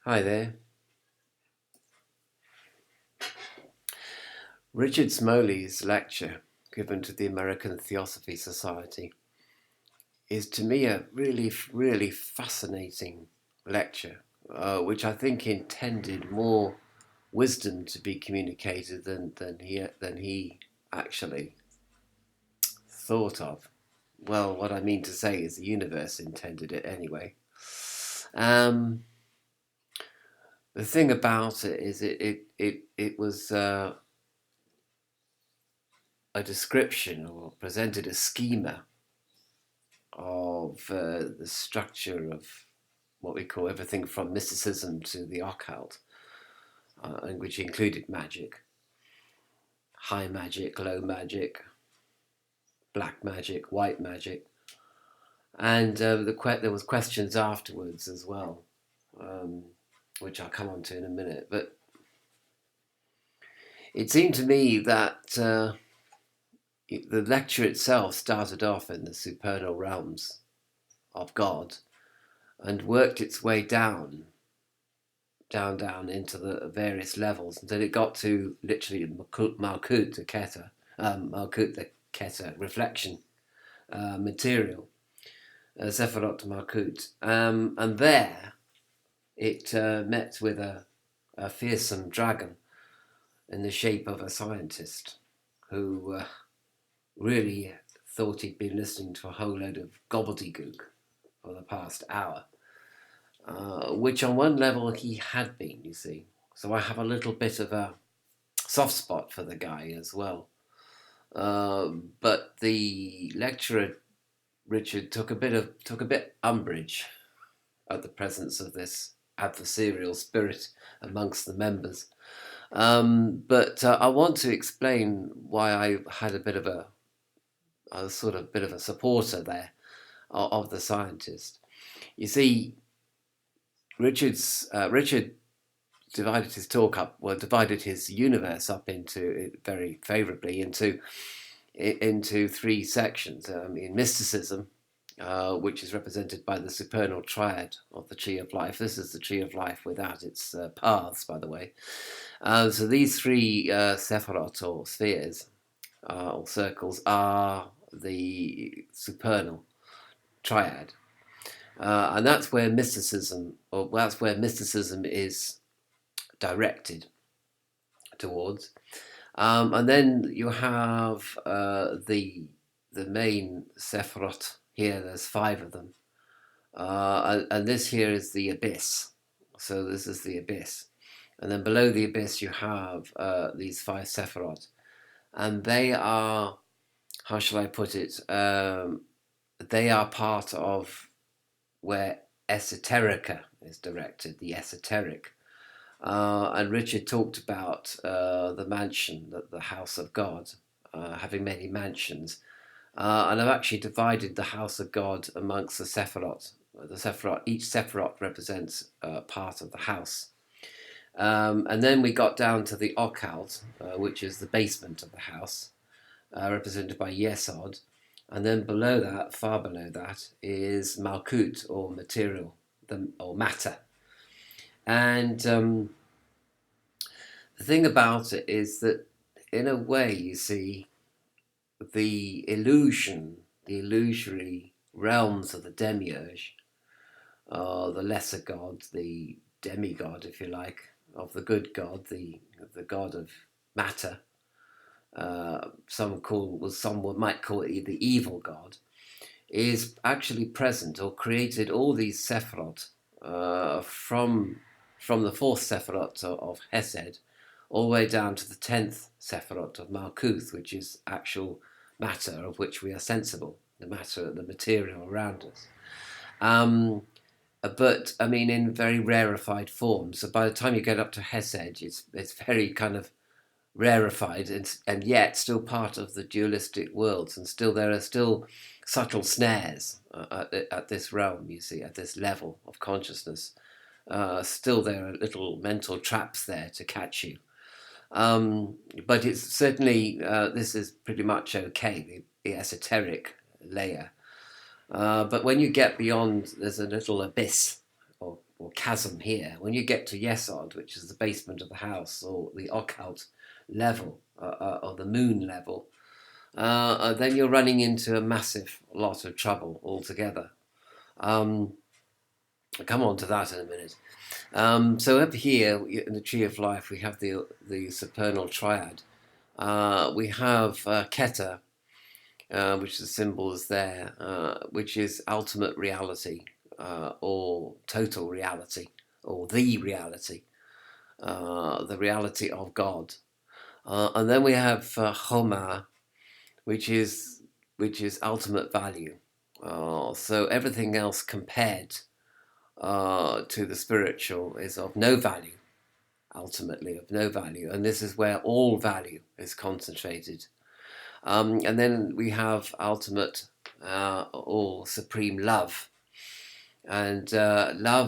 Hi there. Richard Smoley's lecture given to the American Theosophy Society is to me a really fascinating lecture, which I think intended more wisdom to be communicated than he actually thought of. Well, what I mean to say is the universe intended it anyway. Um, the thing about it is it was a description or presented a schema of the structure of what we call everything from mysticism to the occult, and which included magic, high magic, low magic, black magic, white magic, and there was questions afterwards as well, which I'll come on to in a minute. But it seemed to me that the lecture itself started off in the supernal realms of God and worked its way down into the various levels until it got to literally Malkut, the Keter reflection material, Sephirot Malkut, and there it met with a fearsome dragon in the shape of a scientist who really thought he'd been listening to a whole load of gobbledygook for the past hour. Which on one level he had been, you see. So I have a little bit of a soft spot for the guy as well. But the lecturer, Richard, took a bit umbrage at the presence of this adversarial spirit amongst the members. But I want to explain why I had a bit of a sort of bit of a supporter there of the scientist. You see, Richard divided his universe up into very favourably into three sections. In mysticism, which is represented by the supernal triad of the tree of life. This is the tree of life without its paths, by the way. So these three sephirot or spheres or circles are the supernal triad. And that's where mysticism is directed towards. And then you have the main Sephirot here. There's 5 of them, and this here is the abyss. So this is the abyss, and then below the abyss you have these 5 Sephirot, and they are, how shall I put it? They are part of where esoterica is directed, the esoteric. And Richard talked about the mansion, the house of God, having many mansions. And I've actually divided the house of God amongst the Sephirot. Each Sephirot represents part of the house. And then we got down to the Occult, which is the basement of the house, represented by Yesod. And then below that, far below that, is Malkut, or material, or matter. And the thing about it is that, in a way, you see, the illusory realms of the demiurge, the lesser god, the demigod, if you like, of the good god, the god of matter. Some might call it the evil god, is actually present or created all these Sephirot from the 4th Sephirot of Hesed all the way down to the 10th Sephirot of Malkuth, which is actual matter of which we are sensible, the material around us. But I mean, in very rarefied form. So by the time you get up to Hesed, it's very kind of rarefied and yet still part of the dualistic worlds, and there are still subtle snares at this realm, you see, at this level of consciousness. Still there are little mental traps there to catch you. But it's certainly, this is pretty much okay, the esoteric layer. But when you get beyond, there's a little abyss, or or chasm here. When you get to Yesod, which is the basement of the house, or the occult level, or the moon level, then you're running into a massive lot of trouble altogether. I'll come on to that in a minute. So up here in the Tree of Life, we have the supernal triad. We have Keter, which the symbol is there, which is ultimate reality, or total reality, or the reality of God. And then we have Choma, which is ultimate value. So everything else compared to the spiritual is of no value, ultimately of no value. And this is where all value is concentrated. And then we have ultimate or supreme love. And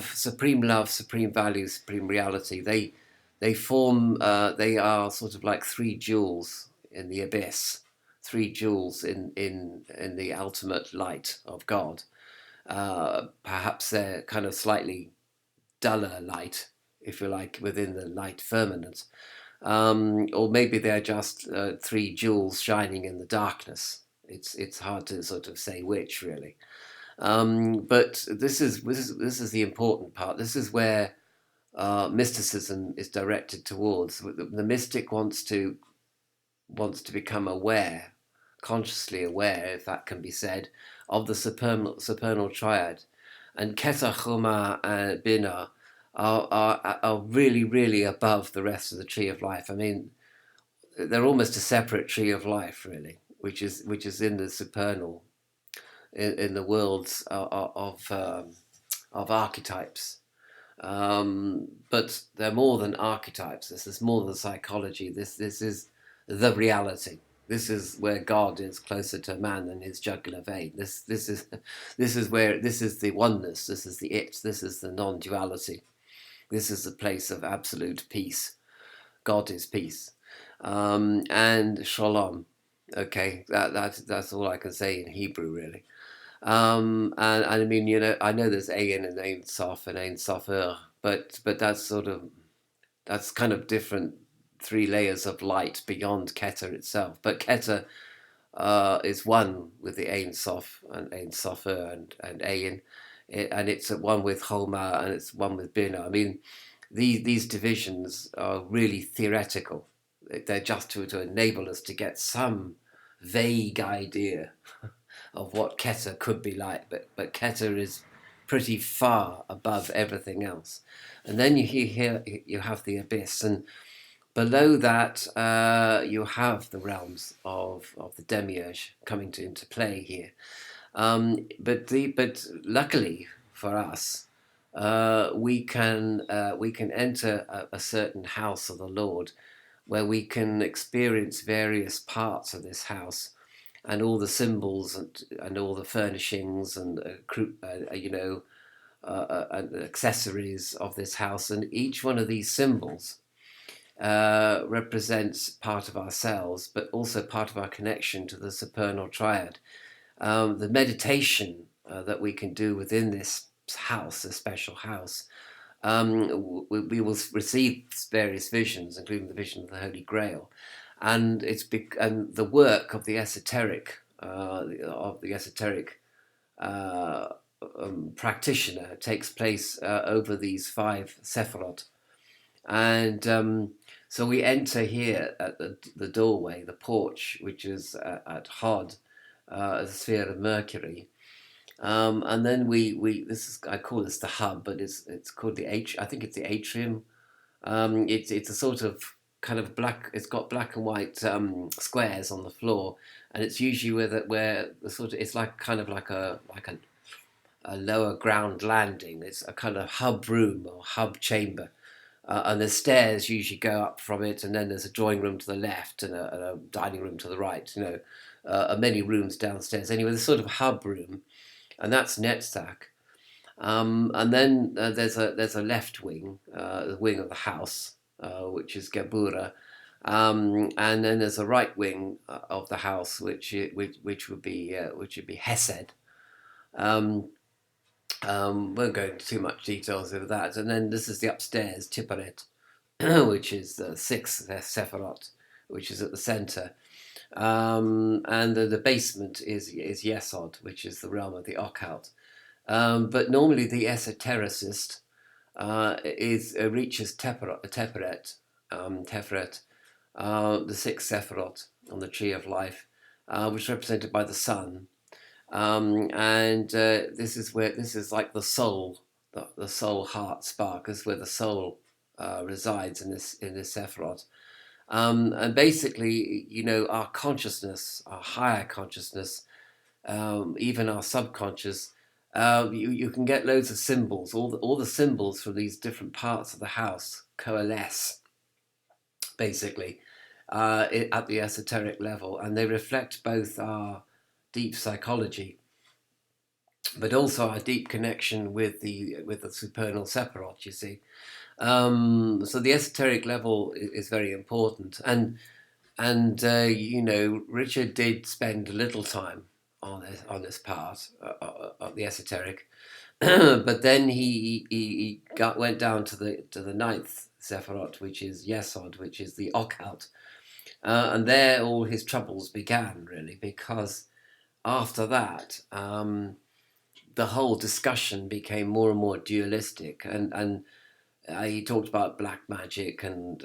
supreme love, supreme value, supreme reality, they form, they are sort of like three jewels in the abyss, three jewels in the ultimate light of God. Perhaps they're kind of slightly duller light, if you like, within the light firmament. Or maybe they're just three jewels shining in the darkness. It's hard to sort of say which, really. But this is the important part. This is where mysticism is directed towards. The mystic wants to become aware, consciously aware, if that can be said, of the supernal triad. And Keter, Choma, and Bina are really, really above the rest of the Tree of Life. I mean, they're almost a separate Tree of Life, really, which is in the supernal, in the worlds of archetypes. But they're more than archetypes. This is more than psychology. This is the reality. This is where God is closer to man than his jugular vein. This is the oneness. This is the it. This is the non-duality. This is the place of absolute peace. God is peace, and shalom. Okay, that's all I can say in Hebrew, really. And I mean, I know there's Ein and Ein Sof and Ein Sofer, but that's kind of different, three layers of light beyond Keter itself. But Keter is one with the Ein Sof and Ein Sofer and Ein, and it's at one with Choma and it's one with Bina. I mean, these divisions are really theoretical. They're just to enable us to get some vague idea of what Keter could be like, but Keter is pretty far above everything else. And then you have the abyss, and below that you have the realms of the demiurge coming into play here. But luckily for us, we can enter a certain house of the Lord, where we can experience various parts of this house, and all the symbols and all the furnishings and and accessories of this house. And each one of these symbols represents part of ourselves, but also part of our connection to the supernal triad. The meditation that we can do within this house, a special house, we will receive various visions, including the vision of the Holy Grail, and and the work of the esoteric practitioner takes place over these five sephirot, and so we enter here at the doorway, the porch, which is at Hod, a sphere of Mercury. And then I call this the hub, but it's called I think it's the atrium. It's a sort of kind of black. It's got black and white squares on the floor, and it's usually where the sort of, it's like kind of like a lower ground landing. It's a kind of hub room or hub chamber, and the stairs usually go up from it, and then there's a drawing room to the left and a dining room to the right. Many rooms downstairs. Anyway, the sort of hub room. And that's Netzach. And then there's a left wing, the wing of the house, which is Gebura, and then there's a right wing of the house, which would be Hesed. Won't go into too much details over that. And then this is the upstairs, Tiperet, which is the sixth Sephiroth, which is at the centre. And the basement is Yesod, which is the realm of the occult. But normally the esotericist reaches Teferet, the sixth Sephiroth on the tree of life, which is represented by the sun. And this is like the soul, the soul heart spark. This is where the soul resides in this Sephiroth. And basically, our consciousness, our higher consciousness, even our subconscious, you can get loads of symbols. All the symbols from these different parts of the house coalesce, basically, at the esoteric level, and they reflect both our deep psychology, but also our deep connection with the supernal Sephiroth. You see, so the esoteric level is very important, and Richard did spend a little time on this part of the esoteric, but then he went down to the ninth Sephiroth, which is Yesod, which is the occult, and there all his troubles began, really, because after that, the whole discussion became more and more dualistic, and he talked about black magic and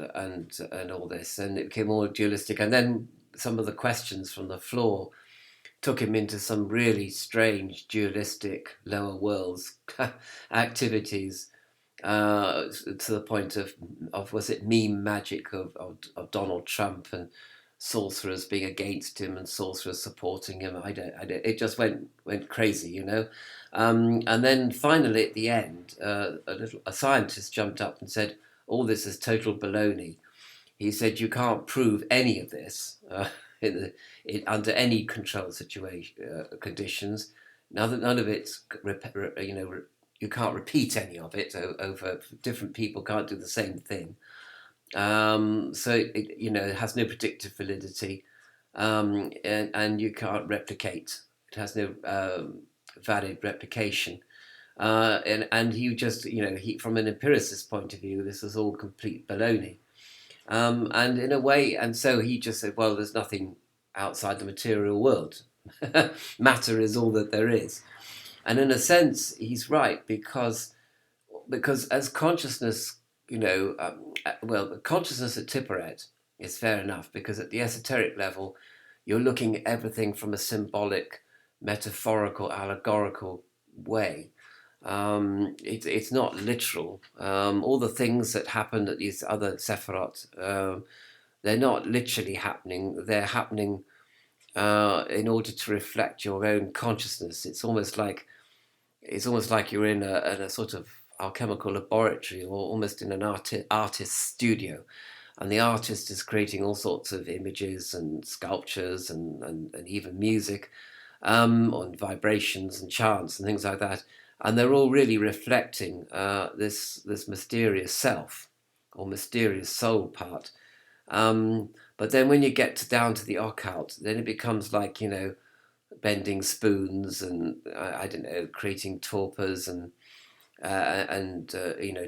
all this, and it became more dualistic. And then some of the questions from the floor took him into some really strange dualistic lower worlds activities, to the point of was it meme magic of Donald Trump and sorcerers being against him and sorcerers supporting him. I don't. It just went crazy, And then finally at the end, a scientist jumped up and said, "All this is total baloney." He said, "You can't prove any of this under any controlled situation conditions. None of it's you can't repeat any of it over different people. Can't do the same thing. So it has no predictive validity, and you can't replicate. It has no valid replication." And he just, from an empiricist point of view, this is all complete baloney. And in a way, and so he just said, well, there's nothing outside the material world. Matter is all that there is. And in a sense, he's right, because as consciousness, the consciousness at Tiperet is fair enough, because at the esoteric level, you're looking at everything from a symbolic, metaphorical, allegorical way. It's not literal. All the things that happen at these other Sephiroth, they're not literally happening. They're happening in order to reflect your own consciousness. It's almost like you're in a sort of alchemical laboratory, or almost in an artist's studio, and the artist is creating all sorts of images and sculptures and even music, on vibrations and chants and things like that, and they're all really reflecting this mysterious self or mysterious soul part. But then when you get down to the occult, then it becomes like, bending spoons and I don't know, creating torpors and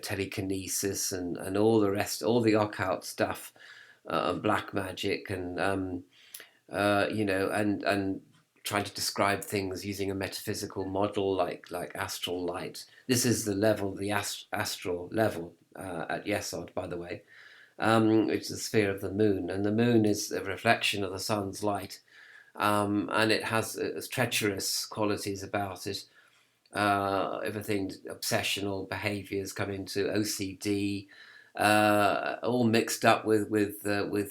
telekinesis and all the rest, all the occult stuff, black magic and and trying to describe things using a metaphysical model like astral light. This is the level, the astral level at Yesod, by the way, which is the sphere of the moon, and the moon is a reflection of the sun's light. And it has treacherous qualities about it. Everything, obsessional behaviours come into OCD, all mixed up with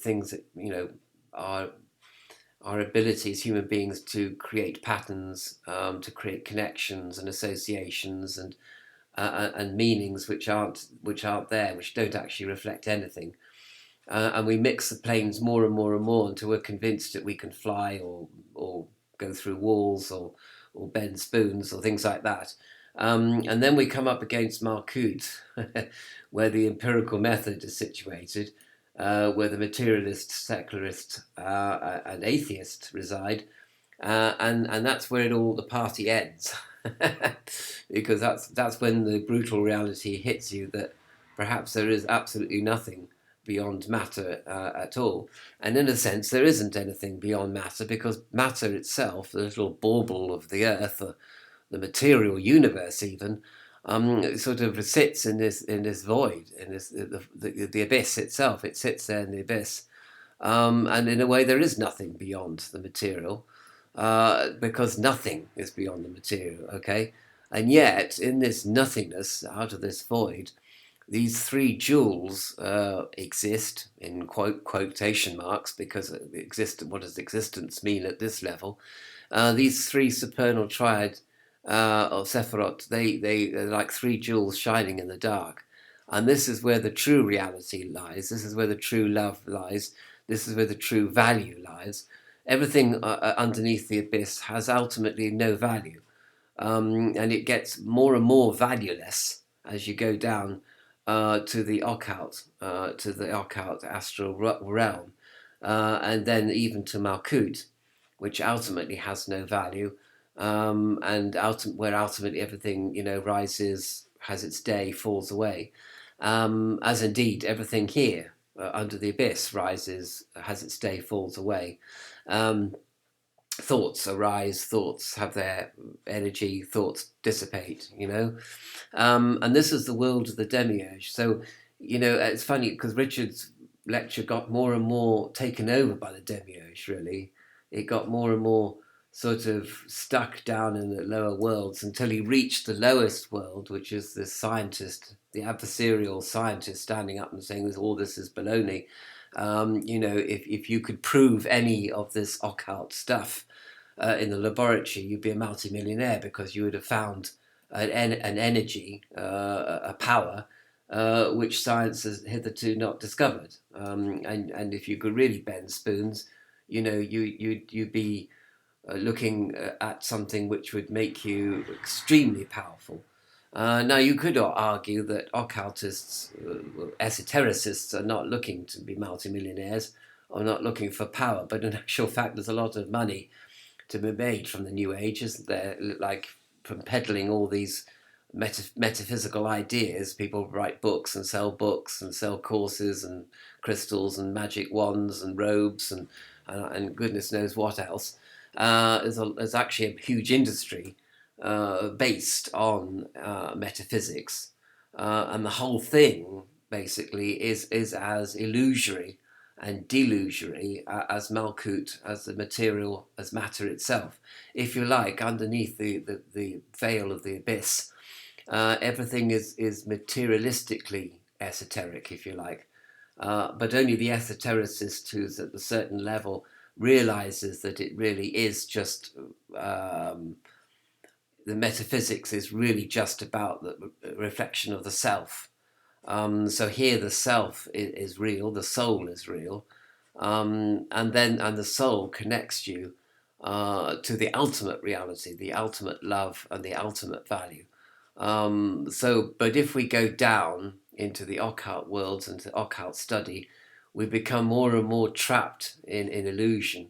things that are our ability as human beings to create patterns, to create connections and associations and meanings which aren't there, which don't actually reflect anything. And we mix the planes more and more and more until we're convinced that we can fly or go through walls or bend spoons or things like that. And then we come up against Malkut, where the empirical method is situated, where the materialist, secularist, and atheist reside, and that's where the party ends. because that's when the brutal reality hits you that perhaps there is absolutely nothing beyond matter at all. And in a sense, there isn't anything beyond matter, because matter itself, the little bauble of the earth, the material universe even, sort of sits in this void, in this the abyss itself. It sits there in the abyss, and in a way, there is nothing beyond the material, because nothing is beyond the material. Okay, and yet in this nothingness, out of this void, these three jewels exist in quotation marks, because what does existence mean at this level? These three supernal triad of Sephiroth, they're like three jewels shining in the dark. And this is where the true reality lies. This is where the true love lies. This is where the true value lies. Everything underneath the abyss has ultimately no value. And it gets more and more valueless as you go down to the occult, astral realm, and then even to Malkut, which ultimately has no value, and where ultimately everything, rises, has its day, falls away, as indeed everything here under the abyss rises, has its day, falls away. Thoughts arise, thoughts have their energy, thoughts dissipate, and this is the world of the demiurge. So, it's funny because Richard's lecture got more and more taken over by the demiurge, really. It got more and more sort of stuck down in the lower worlds until he reached the lowest world, which is the scientist, the adversarial scientist standing up and saying all this is baloney. If you could prove any of this occult stuff in the laboratory, you'd be a multimillionaire, because you would have found an energy, a power, which science has hitherto not discovered. And if you could really bend spoons, you'd be looking at something which would make you extremely powerful. Now, you could argue that occultists, esotericists, are not looking to be multimillionaires, or not looking for power, but in actual fact, there's a lot of money to be made from the New Age, isn't there? Like, from peddling all these metaphysical ideas. People write books and sell courses and crystals and magic wands and robes and goodness knows what else. There's actually a huge industry based on metaphysics, and the whole thing basically is as illusory and delusory as Malkut, as the material, as matter itself. If you like, underneath the veil of the abyss, everything is materialistically esoteric, if you like. But only the esotericist who's at a certain level realizes that it really is just the metaphysics is really just about the reflection of the self. So here the self is real, the soul is real, and the soul connects you to the ultimate reality, the ultimate love, and the ultimate value. But if we go down into the occult worlds and to occult study, we become more and more trapped in illusion,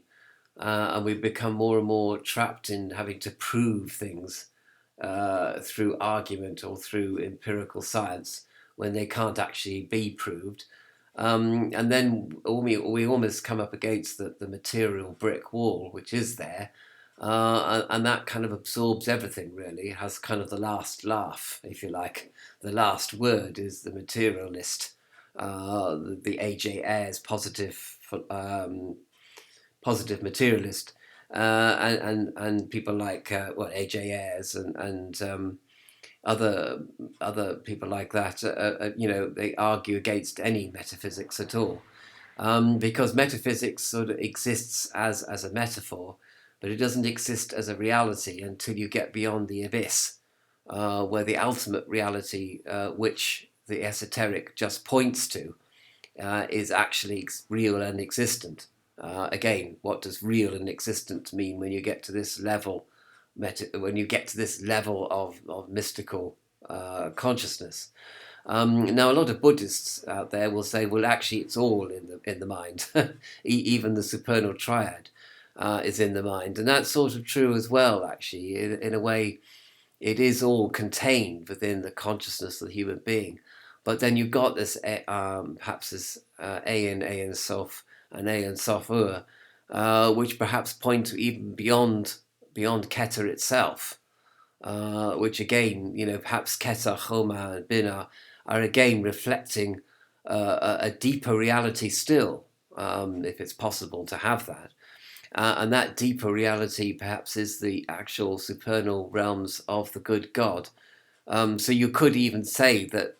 and we become more and more trapped in having to prove things through argument or through empirical science when they can't actually be proved. And then we almost come up against the material brick wall, which is there, and that kind of absorbs everything, really. It has kind of the last laugh, if you like. The last word is the materialist, the A.J. Ayres positive materialist, and people like A.J. Ayres and other people like that. They argue against any metaphysics at all, because metaphysics sort of exists as a metaphor, but it doesn't exist as a reality until you get beyond the abyss, where the ultimate reality, which the esoteric just points to, is actually real and existent. Again, what does real and existent mean when you get to this level? When you get to this level of mystical consciousness. Now, a lot of Buddhists out there will say, well, actually, it's all in the mind. Even the supernal triad is in the mind, and that's sort of true as well. Actually, in a way, it is all contained within the consciousness of the human being. But then you've got this perhaps this Ein Sof and Ein Sof Ur, which perhaps point to even beyond Keter itself, which again, perhaps Keter, Choma, and Bina are again reflecting a deeper reality still, if it's possible to have that. And that deeper reality perhaps is the actual supernal realms of the good God. So you could even say that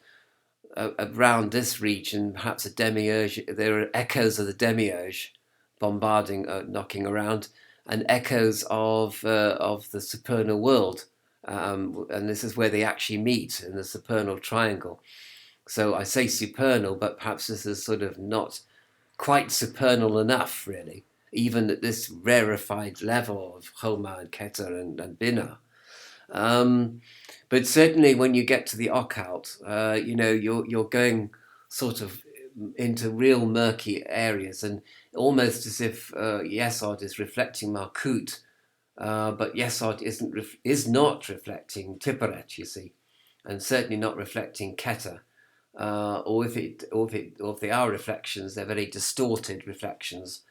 around this region, perhaps a demiurge, there are echoes of the demiurge bombarding, knocking around, and echoes of the supernal world. And this is where they actually meet in the supernal triangle. So I say supernal, but perhaps this is sort of not quite supernal enough, really, even at this rarefied level of Homa and Keter and Bina. But certainly when you get to the occult, you're going sort of into real murky areas, and almost as if Yesod is reflecting Malkut, but Yesod is not reflecting Tipperet, you see, and certainly not reflecting Keter. Or if they are reflections, they're very distorted reflections,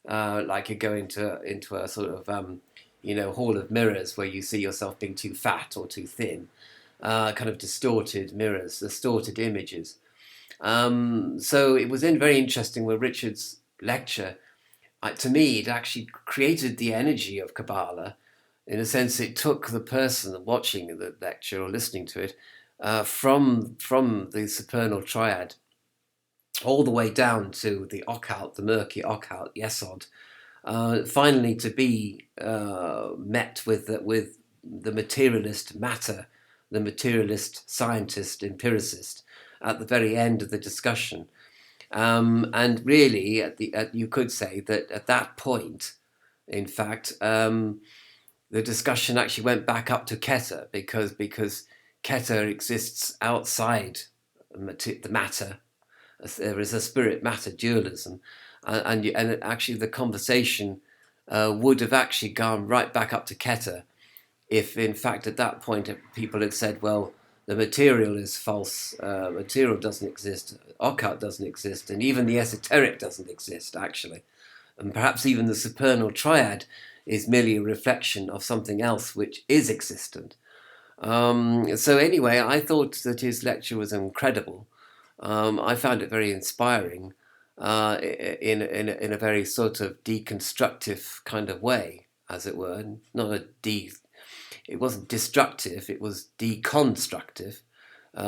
like you go into a sort of hall of mirrors where you see yourself being too fat or too thin, kind of distorted mirrors, distorted images. So it was very interesting with Richard's lecture. To me, it actually created the energy of Kabbalah. In a sense, it took the person watching the lecture or listening to it from the supernal triad all the way down to the occult, the murky occult, Yesod, finally to be met with the materialist matter, the materialist scientist, empiricist, at the very end of the discussion. And really, you could say that at that point, in fact, the discussion actually went back up to Keter because Keter exists outside the matter. There is a spirit-matter dualism, and actually the conversation would have actually gone right back up to Keter if, in fact, at that point people had said, well, the material is false, material doesn't exist, occult doesn't exist, and even the esoteric doesn't exist, actually. And perhaps even the supernal triad is merely a reflection of something else which is existent. So anyway, I thought that his lecture was incredible. I found it very inspiring in a very sort of deconstructive kind of way, as it were. It wasn't destructive, it was deconstructive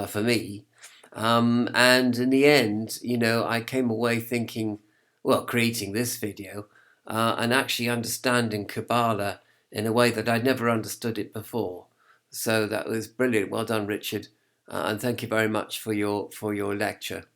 for me. And in the end, I came away thinking, well, creating this video and actually understanding Kabbalah in a way that I'd never understood it before. So that was brilliant. Well done, Richard. And thank you very much for your lecture.